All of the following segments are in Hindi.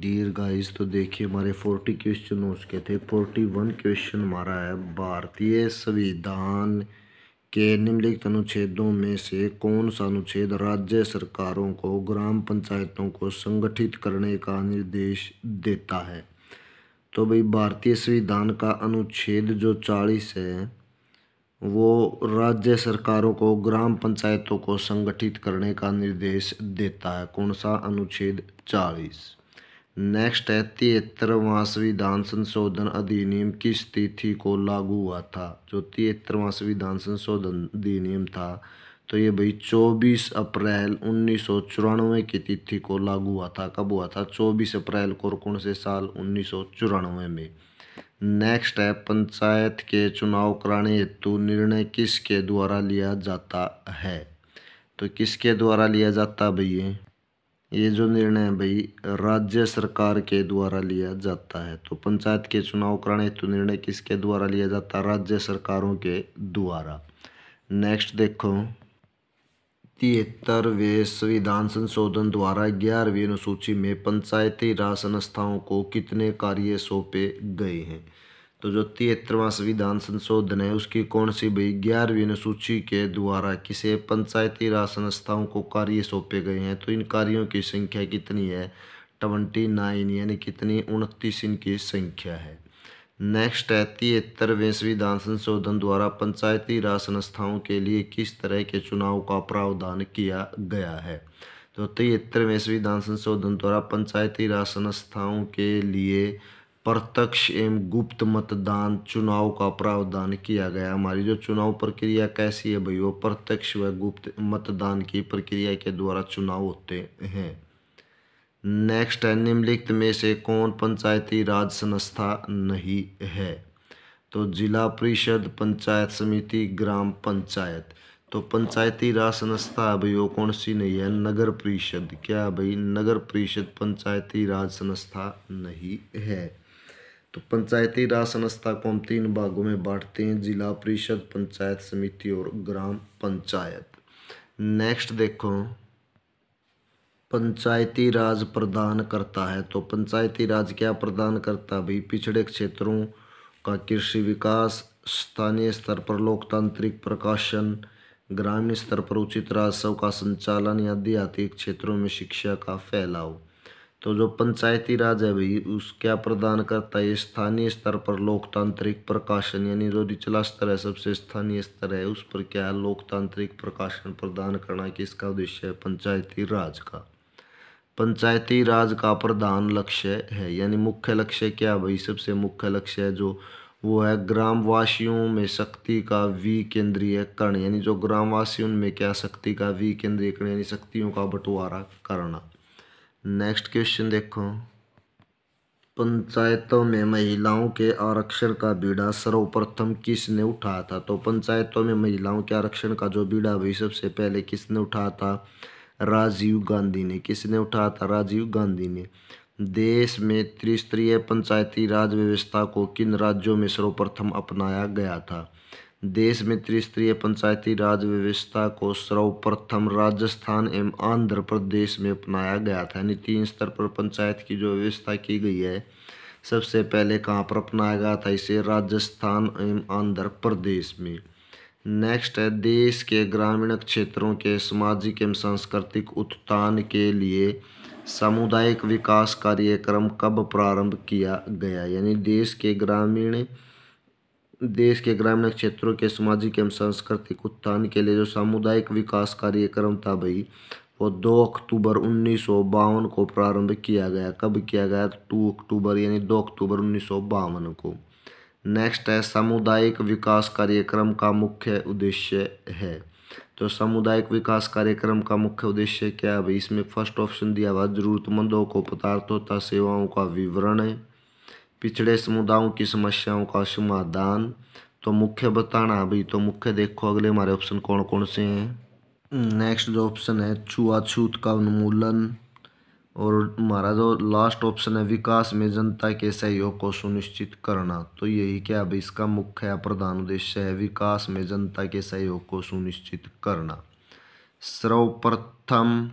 डियर गाइस, तो देखिए हमारे 40 क्वेश्चन हो चुके थे। 41 क्वेश्चन हमारा है, भारतीय संविधान के निम्नलिखित अनुच्छेदों में से कौन सा अनुच्छेद राज्य सरकारों को ग्राम पंचायतों को संगठित करने का निर्देश देता है। तो भाई भारतीय संविधान का अनुच्छेद जो 40 है वो राज्य सरकारों को ग्राम पंचायतों को संगठित करने का निर्देश देता है। कौन सा अनुच्छेद 40। नेक्स्ट है 73वां संविधान संशोधन अधिनियम किस तिथि को लागू हुआ था। जो 73वां संविधान संशोधन अधिनियम था तो ये भाई 24 अप्रैल 1994 की तिथि को लागू हुआ था। कब हुआ था? 24 अप्रैल को। और कौन से साल? 1994 में। नेक्स्ट है पंचायत के चुनाव कराने हेतु निर्णय किसके द्वारा लिया जाता है। तो किसके द्वारा लिया जाता भैया? ये जो निर्णय है भाई राज्य सरकार के द्वारा लिया जाता है। तो पंचायत के चुनाव कराने हेतु निर्णय किसके द्वारा लिया जाता है? राज्य सरकारों के द्वारा। नेक्स्ट देखो 73वें संविधान संशोधन द्वारा 11वीं अनुसूची में पंचायती राज संस्थाओं को कितने कार्य सौंपे गए हैं। तो जो 73वां संविधान संशोधन है उसकी कौन सी भाई 11वीं अनुसूची के द्वारा किसे पंचायती राज संस्थाओं को कार्य सौंपे गए हैं। तो इन कार्यों की संख्या कितनी है? 29, यानी कितनी? 29 इनकी संख्या है। नेक्स्ट है 73वें संविधान संशोधन द्वारा पंचायती राज संस्थाओं के लिए किस तरह के चुनाव का प्रावधान किया गया है। तो 73वें संविधान संशोधन द्वारा पंचायती राज संस्थाओं के लिए प्रत्यक्ष एवं गुप्त मतदान चुनाव का प्रावधान किया गया। हमारी जो चुनाव प्रक्रिया कैसी है भाई? वो प्रत्यक्ष व गुप्त मतदान की प्रक्रिया के द्वारा चुनाव होते हैं। नेक्स्ट है निम्नलिखित में से कौन पंचायती राज संस्था नहीं है। तो जिला परिषद, पंचायत समिति, ग्राम पंचायत। तो पंचायती राज संस्था भाई वो कौन सी नहीं है? नगर परिषद। क्या भाई? नगर परिषद पंचायती राज संस्था नहीं है। तो पंचायती राज संस्था को हम 3 भागों में बांटते हैं, जिला परिषद, पंचायत समिति और ग्राम पंचायत। नेक्स्ट देखो पंचायती राज प्रदान करता है। तो पंचायती राज क्या प्रदान करता है भाई? पिछड़े क्षेत्रों का कृषि विकास, स्थानीय स्तर पर लोकतांत्रिक प्रकाशन, ग्रामीण स्तर पर उचित राजस्व का संचालन या देहाती क्षेत्रों में शिक्षा का फैलाव। तो जो पंचायती राज है भाई उस क्या प्रदान करता है? स्थानीय स्तर पर लोकतांत्रिक प्रकाशन, यानी जो निचला स्तर है सबसे स्थानीय स्तर है उस पर क्या है? लोकतांत्रिक प्रकाशन प्रदान करना किसका उद्देश्य है? पंचायती राज का। पंचायती राज का प्रधान लक्ष्य है, यानी मुख्य लक्ष्य क्या भाई? सबसे मुख्य लक्ष्य है जो वो है ग्रामवासियों में शक्ति का विकेंद्रीयकरण, यानी जो ग्रामवासियों में क्या शक्ति का विकेंद्रीयकरण, यानी शक्तियों का बंटवारा करना। नेक्स्ट क्वेश्चन देखो पंचायतों में महिलाओं के आरक्षण का बीड़ा सर्वप्रथम किसने उठाया था। तो पंचायतों में महिलाओं के आरक्षण का जो बीड़ा भाई सबसे पहले किसने उठाया था? राजीव गांधी ने। किसने उठाया था? राजीव गांधी ने। देश में त्रिस्तरीय पंचायती राज व्यवस्था को किन राज्यों में सर्वप्रथम अपनाया गया था। देश में त्रिस्तरीय पंचायती राज व्यवस्था को सर्वप्रथम राजस्थान एवं आंध्र प्रदेश में अपनाया गया था। यानी 3 स्तर पर पंचायत की जो व्यवस्था की गई है सबसे पहले कहाँ पर अपनाया गया था? इसे राजस्थान एवं आंध्र प्रदेश में। नेक्स्ट है देश के ग्रामीण क्षेत्रों के सामाजिक एवं सांस्कृतिक उत्थान के लिए सामुदायिक विकास कार्यक्रम कब प्रारंभ किया गया। यानी देश के ग्रामीण क्षेत्रों के सामाजिक एवं सांस्कृतिक उत्थान के लिए जो सामुदायिक विकास कार्यक्रम था भाई वो 2 अक्टूबर 1952 को प्रारंभ किया गया। कब किया गया? 2 अक्टूबर, यानी 2 अक्टूबर 1952 को। नेक्स्ट है सामुदायिक विकास कार्यक्रम का मुख्य उद्देश्य है। तो सामुदायिक विकास कार्यक्रम का मुख्य उद्देश्य क्या है भाई? इसमें फर्स्ट ऑप्शन दिया हुआ जरूरतमंदों को पदार्थों तथा सेवाओं का विवरण है, पिछड़े समुदायों की समस्याओं का समाधान। तो मुख्य बताना है भाई। तो मुख्य देखो अगले हमारे ऑप्शन कौन कौन से हैं। नेक्स्ट जो ऑप्शन है छुआछूत का उन्मूलन, और हमारा जो लास्ट ऑप्शन है विकास में जनता के सहयोग को सुनिश्चित करना। तो यही क्या भाई इसका मुख्य प्रधान उद्देश्य है? विकास में जनता के सहयोग को सुनिश्चित करना। सर्वप्रथम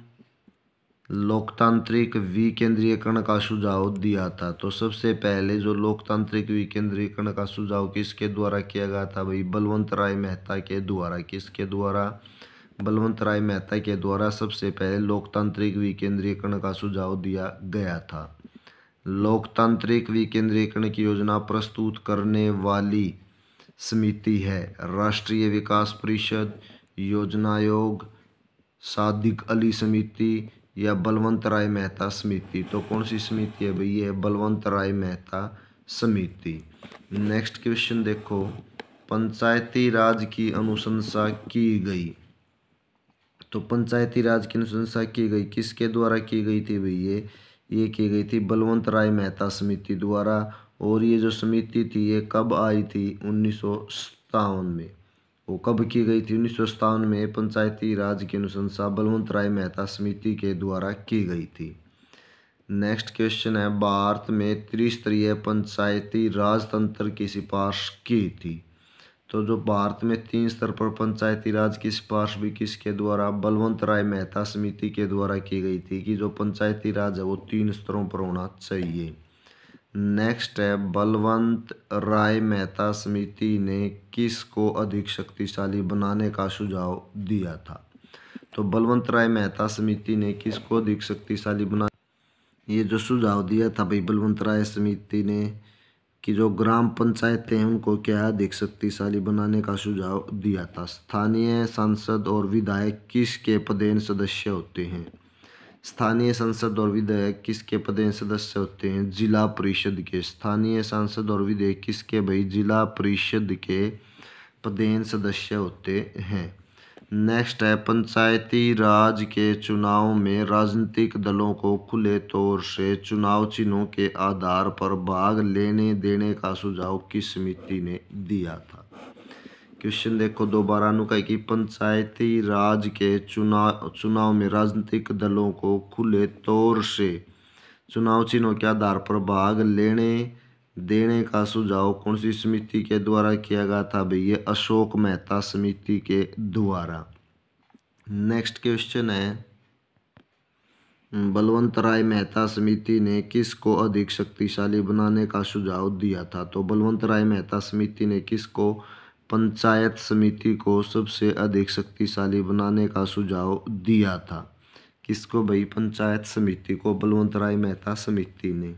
लोकतांत्रिक विकेंद्रीकरण का सुझाव दिया था। तो सबसे पहले जो लोकतांत्रिक विकेंद्रीकरण का सुझाव किसके द्वारा किया गया था भाई? बलवंत राय मेहता के द्वारा। किसके द्वारा? बलवंत राय मेहता के द्वारा सबसे पहले लोकतांत्रिक विकेंद्रीकरण का सुझाव दिया गया था। लोकतांत्रिक विकेंद्रीकरण की योजना प्रस्तुत करने वाली समिति है राष्ट्रीय विकास परिषद, योजना आयोग, सादिक अली समिति या बलवंत राय मेहता समिति। तो कौन सी समिति है भाई? ये है बलवंत राय मेहता समिति। नेक्स्ट क्वेश्चन देखो, पंचायती राज की अनुशंसा की गई। तो पंचायती राज की अनुशंसा की गई किसके द्वारा की गई थी भाई? ये की गई थी बलवंत राय मेहता समिति द्वारा। और ये जो समिति थी ये कब आई थी? 1957 में। वो कब की गई थी? 1957 में पंचायती राज की अनुशंसा बलवंत राय मेहता समिति के द्वारा की गई थी। नेक्स्ट क्वेश्चन है, भारत में त्रिस्तरीय पंचायती राज तंत्र की सिफारिश की थी। तो जो भारत में 3 स्तर पर पंचायती राज की सिफारिश भी किसके द्वारा? बलवंत राय मेहता समिति के द्वारा की गई थी कि जो पंचायती राज है वो 3 स्तरों पर होना चाहिए। नेक्स्ट है, बलवंत राय मेहता समिति ने किसको अधिक शक्तिशाली बनाने का सुझाव दिया था? तो बलवंत राय मेहता समिति ने किसको अधिक शक्तिशाली बना, ये जो सुझाव दिया था भाई बलवंत राय समिति ने कि जो ग्राम पंचायतें हैं उनको क्या अधिक शक्तिशाली बनाने का सुझाव दिया था। स्थानीय सांसद और विधायक किसके पदेन सदस्य होते हैं? स्थानीय सांसद और विधायक किसके पदेन सदस्य होते हैं? जिला परिषद के। स्थानीय सांसद और विधायक किसके भाई? जिला परिषद के पदेन सदस्य होते हैं। नेक्स्ट है, पंचायती राज के चुनाव में राजनीतिक दलों को खुले तौर से चुनाव चिन्हों के आधार पर भाग लेने देने का सुझाव किस समिति ने दिया था? क्वेश्चन देखो दोबारा नु कि पंचायती राज के चुनाव में राजनीतिक दलों को खुले तौर से चुनाव चिन्हों के आधार पर भाग लेने देने का सुझाव कौन सी समिति के द्वारा किया गया था भाई? ये अशोक मेहता समिति के द्वारा। नेक्स्ट क्वेश्चन है, बलवंत राय मेहता समिति ने किसको अधिक शक्तिशाली बनाने का सुझाव दिया था? तो बलवंत राय मेहता समिति ने किसको? पंचायत समिति को सबसे अधिक शक्तिशाली बनाने का सुझाव दिया था। किसको भाई? पंचायत समिति को बलवंत राय मेहता समिति ने।